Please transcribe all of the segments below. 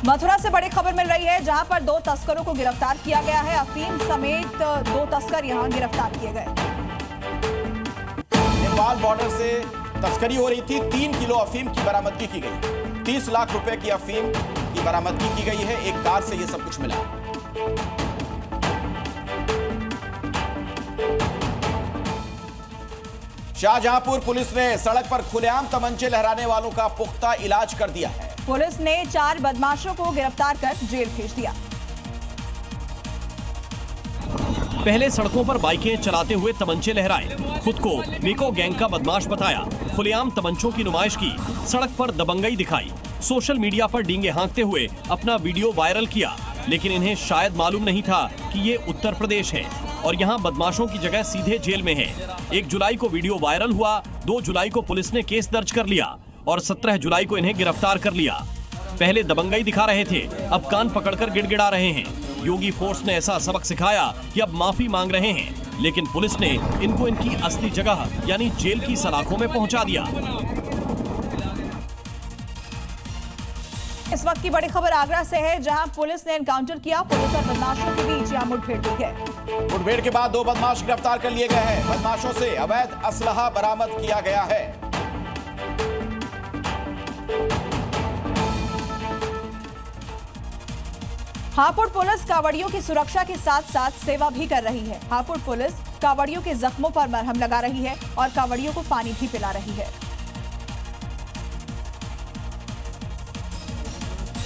मथुरा से बड़ी खबर मिल रही है, जहां पर 2 तस्करों को गिरफ्तार किया गया है। अफीम समेत 2 तस्कर यहां गिरफ्तार किए गए। नेपाल बॉर्डर से तस्करी हो रही थी। 3 किलो अफीम की बरामदगी की गई। 30 लाख रुपए की अफीम की बरामदगी की गई है। एक कार से यह सब कुछ मिला। शाहजहांपुर पुलिस ने सड़क पर खुलेआम तमंचे लहराने वालों का पुख्ता इलाज कर दिया है। पुलिस ने 4 बदमाशों को गिरफ्तार कर जेल भेज दिया। पहले सड़कों पर बाइकें चलाते हुए तमंचे लहराए, खुद को निको गैंग का बदमाश बताया, खुलेआम तमंचों की नुमाइश की, सड़क पर दबंगई दिखाई, सोशल मीडिया पर डींगे हाँकते हुए अपना वीडियो वायरल किया। लेकिन इन्हें शायद मालूम नहीं था कि ये उत्तर प्रदेश है और यहाँ बदमाशों की जगह सीधे जेल में है। 1 जुलाई को वीडियो वायरल हुआ, 2 जुलाई को पुलिस ने केस दर्ज कर लिया और 17 जुलाई को इन्हें गिरफ्तार कर लिया। पहले दबंगई दिखा रहे थे, अब कान पकड़कर गिड़गिड़ा रहे हैं। योगी फोर्स ने ऐसा सबक सिखाया कि अब माफी मांग रहे हैं, लेकिन पुलिस ने इनको इनकी असली जगह यानी जेल की सलाखों में पहुंचा दिया। इस वक्त की बड़ी खबर आगरा से है, जहां पुलिस ने एनकाउंटर किया। पुलिस और बदमाशों के बीच यहां मुठभेड़ हुई है। मुठभेड़ के बाद 2 बदमाश गिरफ्तार कर लिए गए हैं। बदमाशों से अवैध असलहा बरामद किया गया है। हापुड़ पुलिस कांवड़ियों की सुरक्षा के साथ साथ सेवा भी कर रही है। हापुड़ पुलिस कांवड़ियों के जख्मों पर मरहम लगा रही है और कांवड़ियों को पानी भी पिला रही है।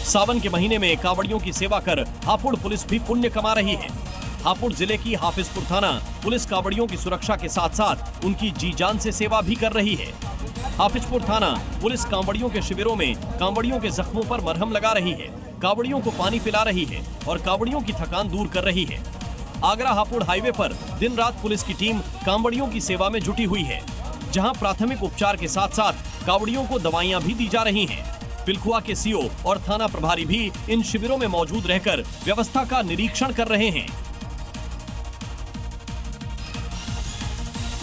सावन के महीने में कांवड़ियों की सेवा कर हापुड़ पुलिस भी पुण्य कमा रही है। हापुड़ जिले की हाफिजपुर थाना पुलिस कांवड़ियों की सुरक्षा के साथ साथ उनकी जी जान से सेवा भी कर रही है। हाफिजपुर थाना पुलिस कांवड़ियों के शिविरों में कांवड़ियों के जख्मों पर मरहम लगा रही है, कांवड़ियों को पानी पिला रही है और कांवड़ियों की थकान दूर कर रही है। आगरा हापुड़ हाईवे पर दिन रात पुलिस की टीम कांवड़ियों की सेवा में जुटी हुई है, जहां प्राथमिक उपचार के साथ साथ कांवड़ियों को दवाइयां भी दी जा रही हैं। पिलखुआ के सीओ और थाना प्रभारी भी इन शिविरों में मौजूद रहकर व्यवस्था का निरीक्षण कर रहे हैं।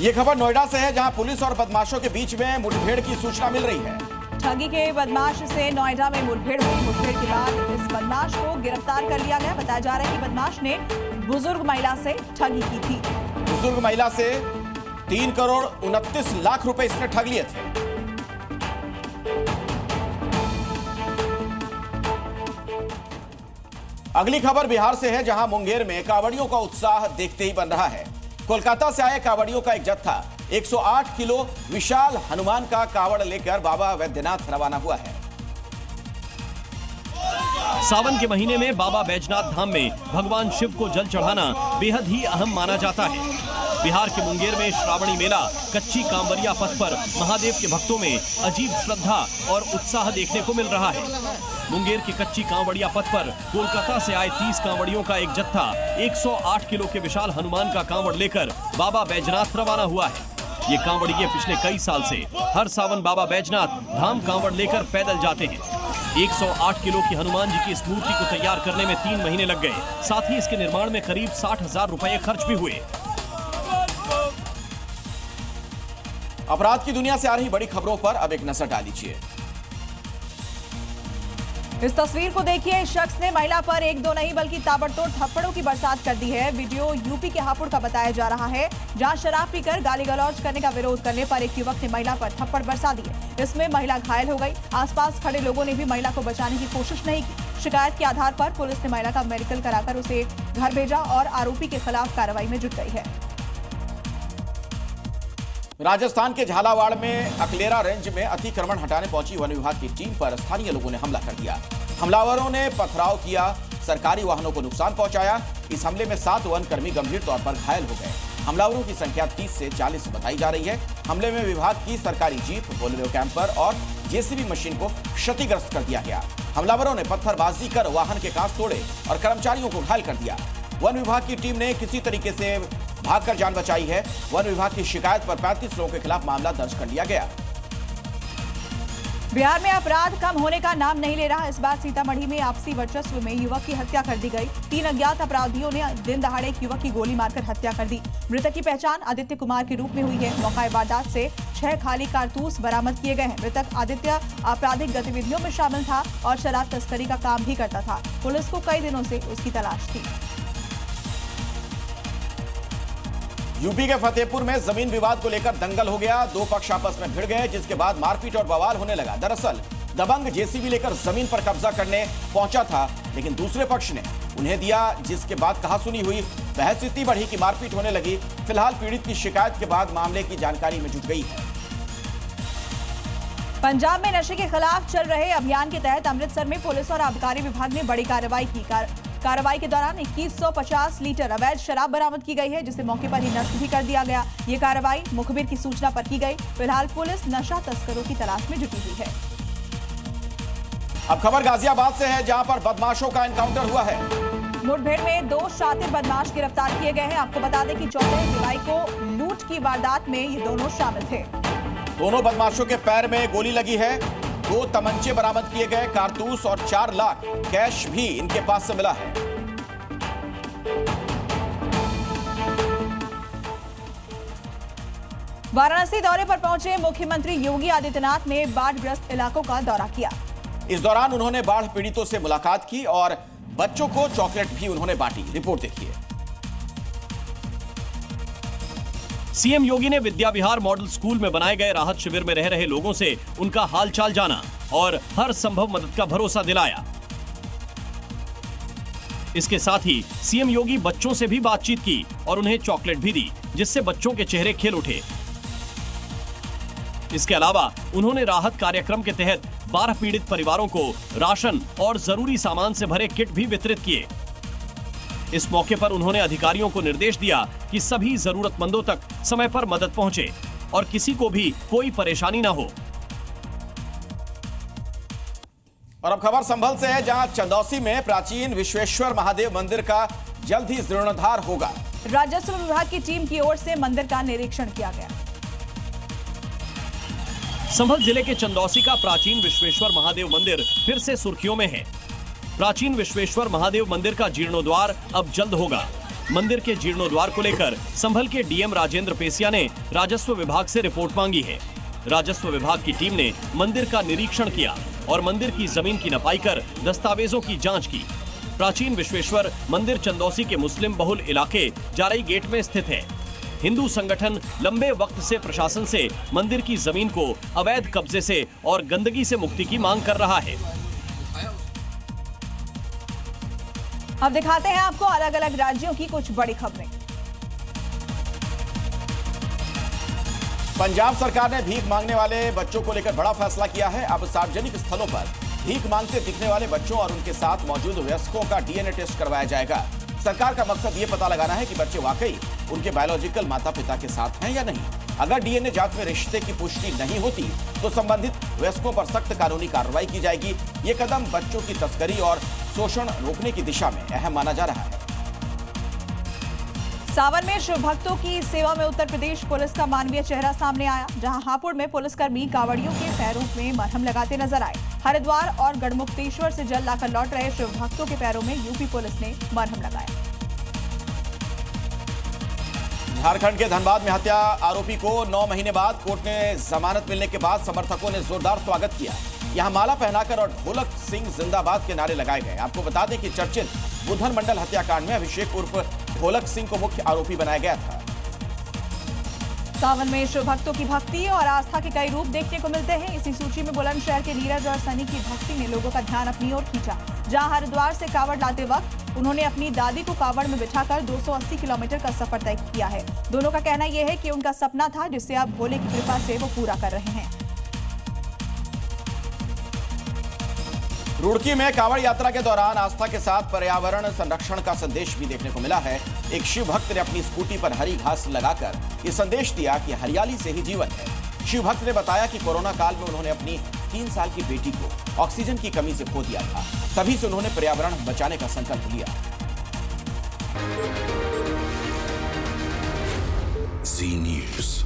ये खबर नोएडा से है, जहां पुलिस और बदमाशों के बीच में मुठभेड़ की सूचना मिल रही है। ठगी के बदमाश से नोएडा में मुठभेड़ हुई। मुठभेड़ के बाद इस बदमाश को गिरफ्तार कर लिया गया। बताया जा रहा है कि बदमाश ने बुजुर्ग महिला से ठगी की थी। बुजुर्ग महिला से 3 करोड़ 29 लाख रुपए इसने ठग लिए थे। अगली खबर बिहार से है, जहां मुंगेर में कांवड़ियों का उत्साह देखते ही बन रहा है। कोलकाता से आए कांवड़ियों का एक जत्था 108 किलो विशाल हनुमान का कांवड़ लेकर बाबा बैद्यनाथ रवाना हुआ है। सावन के महीने में बाबा बैजनाथ धाम में भगवान शिव को जल चढ़ाना बेहद ही अहम माना जाता है। बिहार के मुंगेर में श्रावणी मेला कच्ची कांवरिया पथ पर महादेव के भक्तों में अजीब श्रद्धा और उत्साह देखने को मिल रहा है। मुंगेर की कच्ची कांवड़िया पथ पर कोलकाता से आए 30 कांवड़ियों का एक जत्था 108 किलो के विशाल हनुमान का कांवड़ लेकर बाबा बैजनाथ रवाना हुआ है। ये कांवड़िये पिछले कई साल से हर सावन बाबा बैजनाथ धाम कांवड़ लेकर पैदल जाते हैं। 108 किलो की हनुमान जी की इस मूर्ति को तैयार करने में 3 महीने लग गए। साथ ही इसके निर्माण में करीब 60,000 रुपए खर्च भी हुए। अपराध की दुनिया से आ रही बड़ी खबरों पर अब एक नजर डाल लीजिए। इस तस्वीर को देखिए। इस शख्स ने महिला पर 1-2 नहीं बल्कि ताबड़तोड़ थप्पड़ों की बरसात कर दी है। वीडियो यूपी के हापुड़ का बताया जा रहा है, जहां शराब पीकर गाली गलौज करने का विरोध करने पर एक युवक ने महिला पर थप्पड़ बरसा दिए। इसमें महिला घायल हो गई। आसपास खड़े लोगों ने भी महिला को बचाने की कोशिश नहीं की। शिकायत के आधार पर पुलिस ने महिला का मेडिकल कराकर उसे घर भेजा और आरोपी के खिलाफ कार्रवाई में जुट गई है। राजस्थान के झालावाड़ में अकलेरा रेंज में अतिक्रमण हटाने पहुंची वन विभाग की टीम पर स्थानीय लोगों ने हमला कर दिया। हमलावरों ने पथराव किया, सरकारी वाहनों को नुकसान पहुंचाया। इस हमले में 7 वन कर्मी गंभीर तौर पर घायल हो गए। हमलावरों की संख्या 30 से 40 बताई जा रही है। हमले में विभाग की सरकारी जीप, बोलेरो कैंपर और जेसीबी मशीन को क्षतिग्रस्त कर दिया गया। हमलावरों ने पत्थरबाजी कर वाहन के कांच तोड़े और कर्मचारियों को घायल कर दिया। वन विभाग की टीम ने किसी तरीके से भागकर जान बचाई है। वन विभाग की शिकायत पर 35 लोगों के खिलाफ मामला दर्ज कर लिया गया। बिहार में अपराध कम होने का नाम नहीं ले रहा। इस बार सीतामढ़ी में आपसी वर्चस्व में युवक की हत्या कर दी गई। 3 अज्ञात अपराधियों ने दिन दहाड़े एक युवक की गोली मारकर हत्या कर दी। मृतक की पहचान आदित्य कुमार के रूप में हुई है। मौका वारदात से 6 खाली कारतूस बरामद किए गए हैं। मृतक आदित्य आपराधिक गतिविधियों में शामिल था और शराब तस्करी का काम भी करता था। पुलिस को कई दिनों से उसकी तलाश थी। यूपी के फतेहपुर में जमीन विवाद को लेकर दंगल हो गया। 2 पक्ष आपस में भिड़ गए, जिसके बाद मारपीट और बवाल होने लगा। दरअसल दबंग जेसीबी लेकर जमीन पर कब्जा करने पहुंचा था, लेकिन दूसरे पक्ष ने उन्हें दिया, जिसके बाद कहासुनी हुई। बहस इतनी बढ़ी कि मारपीट होने लगी। फिलहाल पीड़ित की शिकायत के बाद मामले की जानकारी में जुट गई है। पंजाब में नशे के खिलाफ चल रहे अभियान के तहत अमृतसर में पुलिस और आबकारी विभाग ने बड़ी कार्रवाई की। कार्रवाई के दौरान 2150 लीटर अवैध शराब बरामद की गई है, जिसे मौके पर ही नष्ट भी कर दिया गया। ये कार्रवाई मुखबिर की सूचना पर की गई। फिलहाल पुलिस नशा तस्करों की तलाश में जुटी हुई है। अब खबर गाजियाबाद से है, जहां पर बदमाशों का एनकाउंटर हुआ है। मुठभेड़ में 2 शातिर बदमाश गिरफ्तार किए गए हैं। आपको बता दें कि 14 जुलाई को लूट की वारदात में ये दोनों शामिल थे। दोनों बदमाशों के पैर में गोली लगी है। 2 तमंचे बरामद किए गए, कारतूस और 4 लाख कैश भी इनके पास से मिला है। वाराणसी दौरे पर पहुंचे मुख्यमंत्री योगी आदित्यनाथ ने बाढ़ग्रस्त इलाकों का दौरा किया। इस दौरान उन्होंने बाढ़ पीड़ितों से मुलाकात की और बच्चों को चॉकलेट भी उन्होंने बांटी। रिपोर्ट देखिए। सीएम योगी ने विद्या विहार मॉडल स्कूल में बनाए गए राहत शिविर में रह रहे लोगों से उनका हालचाल जाना और हर संभव मदद का भरोसा दिलाया। इसके साथ ही सीएम योगी बच्चों से भी बातचीत की और उन्हें चॉकलेट भी दी, जिससे बच्चों के चेहरे खिल उठे। इसके अलावा उन्होंने राहत कार्यक्रम के तहत 12 पीड़ित परिवारों को राशन और जरूरी सामान से भरे किट भी वितरित किए। इस मौके पर उन्होंने अधिकारियों को निर्देश दिया कि सभी जरूरतमंदों तक समय पर मदद पहुंचे और किसी को भी कोई परेशानी न हो। और अब खबर संभल से है, जहां चंदौसी में प्राचीन विश्वेश्वर महादेव मंदिर का जल्द ही जीर्णोद्धार होगा। राजस्व विभाग की टीम की ओर से मंदिर का निरीक्षण किया गया। संभल जिले के चंदौसी का प्राचीन विश्वेश्वर महादेव मंदिर फिर से सुर्खियों में है। प्राचीन विश्वेश्वर महादेव मंदिर का जीर्णोद्वार अब जल्द होगा। मंदिर के जीर्णोद्वार को लेकर संभल के डीएम राजेंद्र पेसिया ने राजस्व विभाग से रिपोर्ट मांगी है। राजस्व विभाग की टीम ने मंदिर का निरीक्षण किया और मंदिर की जमीन की नपाई कर दस्तावेजों की जांच की। प्राचीन विश्वेश्वर मंदिर चंदौसी के मुस्लिम बहुल इलाके जारई गेट में स्थित है। हिंदू संगठन लंबे वक्त से प्रशासन से मंदिर की जमीन को अवैध कब्जे से और गंदगी से मुक्ति की मांग कर रहा है। अब दिखाते हैं आपको अलग अलग राज्यों की कुछ बड़ी खबरें। पंजाब सरकार ने भीख मांगने वाले बच्चों को लेकर बड़ा फैसला किया है। अब सार्वजनिक स्थलों पर भीख मांगते दिखने वाले बच्चों और उनके साथ मौजूद वयस्कों का डीएनए टेस्ट करवाया जाएगा। सरकार का मकसद ये पता लगाना है कि बच्चे वाकई उनके बायोलॉजिकल माता पिता के साथ हैं या नहीं। अगर डीएनए जांच में रिश्ते की पुष्टि नहीं होती तो संबंधित वयस्कों पर सख्त कानूनी कार्रवाई की जाएगी। ये कदम बच्चों की तस्करी और शोषण रोकने की दिशा में अहम माना जा रहा है। सावन में शिव भक्तों की सेवा में उत्तर प्रदेश पुलिस का मानवीय चेहरा सामने आया, जहां हापुड़ में पुलिसकर्मी कांवड़ियों के पैरों में मरहम लगाते नजर आए। हरिद्वार और गढ़मुक्तेश्वर से जल लाकर लौट रहे शिव भक्तों के पैरों में यूपी पुलिस ने मरहम लगाया। झारखंड के धनबाद में हत्या आरोपी को 9 महीने बाद कोर्ट ने जमानत मिलने के बाद समर्थकों ने जोरदार स्वागत किया। यहां माला पहनाकर और ढोलक सिंह जिंदाबाद के नारे लगाए गए। आपको बता दें कि चर्चित बुधन मंडल हत्याकांड में अभिषेक उर्फ ढोलक सिंह को मुख्य आरोपी बनाया गया था। सावन में शिव भक्तों की भक्ति और आस्था के कई रूप देखने को मिलते हैं। इसी सूची में बुलंदशहर के नीरज और सनी की भक्ति ने लोगों का ध्यान अपनी ओर खींचा, जहां हरिद्वार से कावड़ लाते वक्त उन्होंने अपनी दादी को कावड़ में बिठाकर 280 किलोमीटर का सफर तय किया है। दोनों का कहना यह है कि उनका सपना था, जिसे अब भोले की कृपा से वो पूरा कर रहे हैं। रुड़की में कांवड़ यात्रा के दौरान आस्था के साथ पर्यावरण संरक्षण का संदेश भी देखने को मिला है। एक शिव भक्त ने अपनी स्कूटी पर हरी घास लगाकर ये संदेश दिया कि हरियाली से ही जीवन है। शिव भक्त ने बताया कि कोरोना काल में उन्होंने अपनी 3 साल की बेटी को ऑक्सीजन की कमी से खो दिया था, तभी से उन्होंने पर्यावरण बचाने का संकल्प लिया। जी न्यूज़।